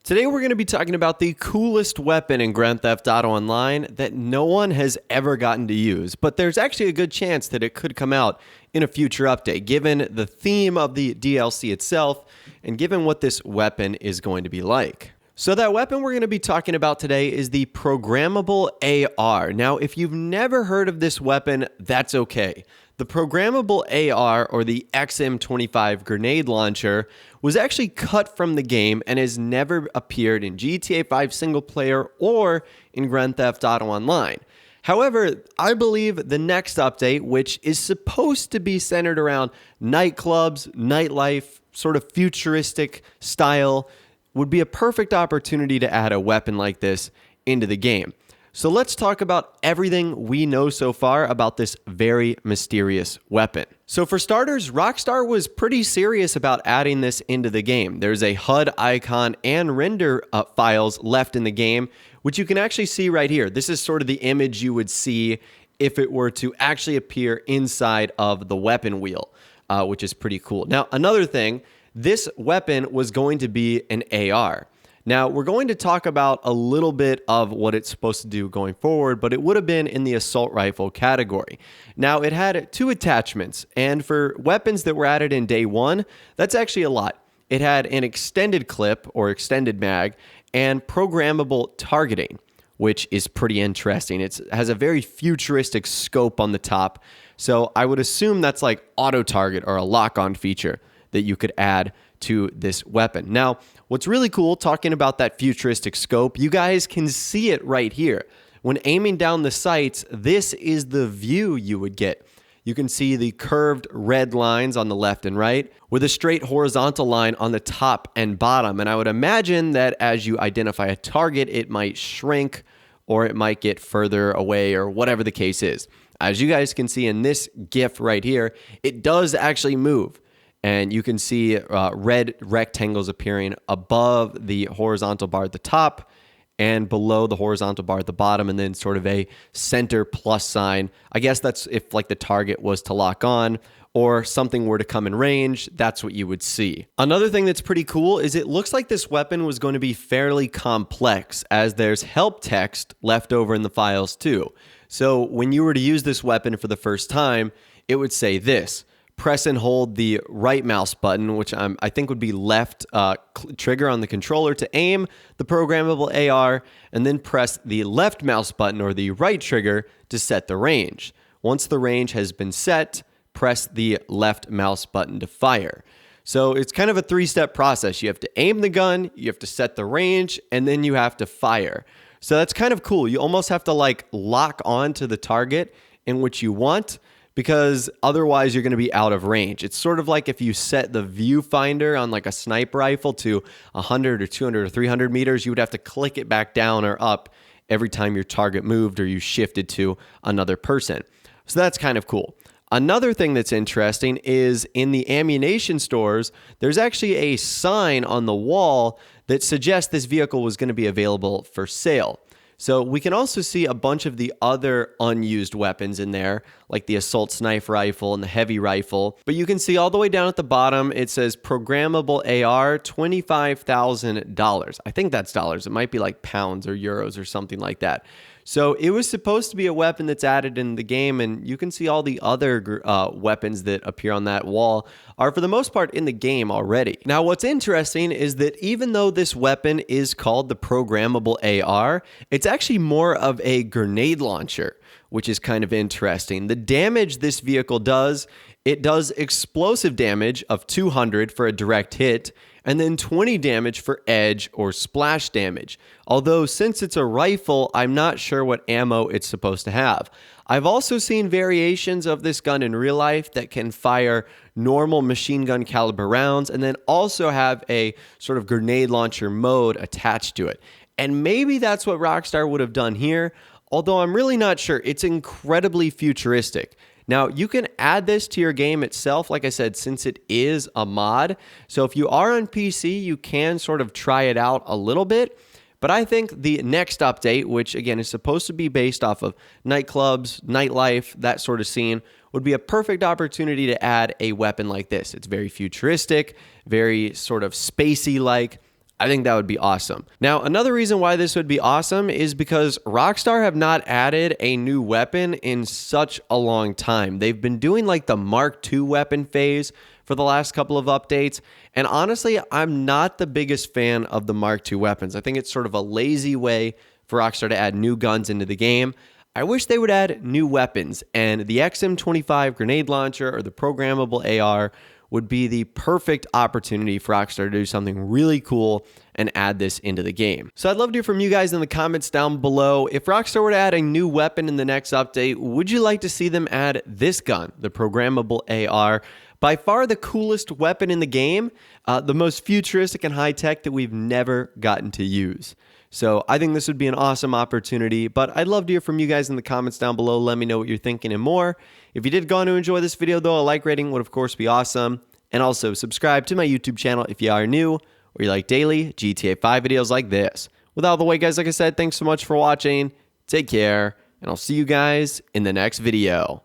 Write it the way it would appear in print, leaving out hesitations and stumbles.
Today we're going to be talking about the coolest weapon in Grand Theft Auto Online that no one has ever gotten to use, but there's actually a good chance that it could come out in a future update, given the theme of the DLC itself and given what this weapon is going to be like. So that weapon we're going to be talking about today is the Programmable AR. Now, if you've never heard of this weapon, that's okay. The Programmable AR, or the XM25 grenade launcher, was actually cut from the game and has never appeared in GTA 5 single player or in Grand Theft Auto Online. However, I believe the next update, which is supposed to be centered around nightclubs, nightlife, sort of futuristic style, would be a perfect opportunity to add a weapon like this into the game. So let's talk about everything we know so far about this very mysterious weapon. So for starters, Rockstar was pretty serious about adding this into the game. There's a HUD icon and render files left in the game, which you can actually see right here. This is sort of the image you would see if it were to actually appear inside of the weapon wheel, which is pretty cool. Now, another thing, this weapon was going to be an AR. Now, we're going to talk about a little bit of what it's supposed to do going forward, but it would have been in the assault rifle category. Now, it had two attachments, and for weapons that were added in day one, that's actually a lot. It had an extended clip or extended mag and programmable targeting, which is pretty interesting. It has a very futuristic scope on the top, so I would assume that's like auto target or a lock-on feature that you could add to this weapon. Now, what's really cool, talking about that futuristic scope, you guys can see it right here. When aiming down the sights, this is the view you would get. You can see the curved red lines on the left and right with a straight horizontal line on the top and bottom. And I would imagine that as you identify a target, it might shrink or it might get further away or whatever the case is. As you guys can see in this GIF right here, it does actually move. And you can see red rectangles appearing above the horizontal bar at the top and below the horizontal bar at the bottom, and then sort of a center plus sign. I guess that's if like the target was to lock on or something were to come in range, that's what you would see. Another thing that's pretty cool is it looks like this weapon was going to be fairly complex, as there's help text left over in the files too. So when you were to use this weapon for the first time, it would say this: press and hold the right mouse button, which I think would be left trigger on the controller to aim the programmable AR, and then press the left mouse button or the right trigger to set the range. Once the range has been set, press the left mouse button to fire. So it's kind of a three-step process. You have to aim the gun, you have to set the range, and then you have to fire. So that's kind of cool. You almost have to like lock on to the target in which you want, because otherwise you're going to be out of range. It's sort of like if you set the viewfinder on like a sniper rifle to 100 or 200 or 300 meters, you would have to click it back down or up every time your target moved or you shifted to another person. So that's kind of cool. Another thing that's interesting is in the ammunition stores, there's actually a sign on the wall that suggests this vehicle was going to be available for sale. So we can also see a bunch of the other unused weapons in there, like the assault sniper rifle and the heavy rifle. But you can see all the way down at the bottom, it says Programmable AR, $25,000. I think that's dollars. It might be like pounds or euros or something like that. So it was supposed to be a weapon that's added in the game, and you can see all the other weapons that appear on that wall are for the most part in the game already. Now, what's interesting is that even though this weapon is called the Programmable AR, it's actually more of a grenade launcher, which is kind of interesting. The damage this vehicle does, it does explosive damage of 200 for a direct hit, and then 20 damage for edge or splash damage. Although since it's a rifle, I'm not sure what ammo it's supposed to have. I've also seen variations of this gun in real life that can fire normal machine gun caliber rounds and then also have a sort of grenade launcher mode attached to it. And maybe that's what Rockstar would have done here, although I'm really not sure. It's incredibly futuristic. Now, you can add this to your game itself, like I said, since it is a mod. So if you are on PC, you can sort of try it out a little bit. But I think the next update, which again is supposed to be based off of nightclubs, nightlife, that sort of scene, would be a perfect opportunity to add a weapon like this. It's very futuristic, very sort of spacey-like. I think that would be awesome. Now, another reason why this would be awesome is because Rockstar have not added a new weapon in such a long time. They've been doing like the Mark II weapon phase for the last couple of updates. And honestly, I'm not the biggest fan of the Mark II weapons. I think it's sort of a lazy way for Rockstar to add new guns into the game. I wish they would add new weapons, and the XM25 grenade launcher or the programmable AR would be the perfect opportunity for Rockstar to do something really cool and add this into the game. So I'd love to hear from you guys in the comments down below. If Rockstar were to add a new weapon in the next update, would you like to see them add this gun, the programmable AR? By far the coolest weapon in the game, the most futuristic and high-tech that we've never gotten to use. So I think this would be an awesome opportunity, but I'd love to hear from you guys in the comments down below. Let me know what you're thinking and more. If you did go on to enjoy this video though, a like rating would of course be awesome. And also subscribe to my YouTube channel if you are new or you like daily GTA 5 videos like this. With all the way guys, like I said, thanks so much for watching. Take care, and I'll see you guys in the next video.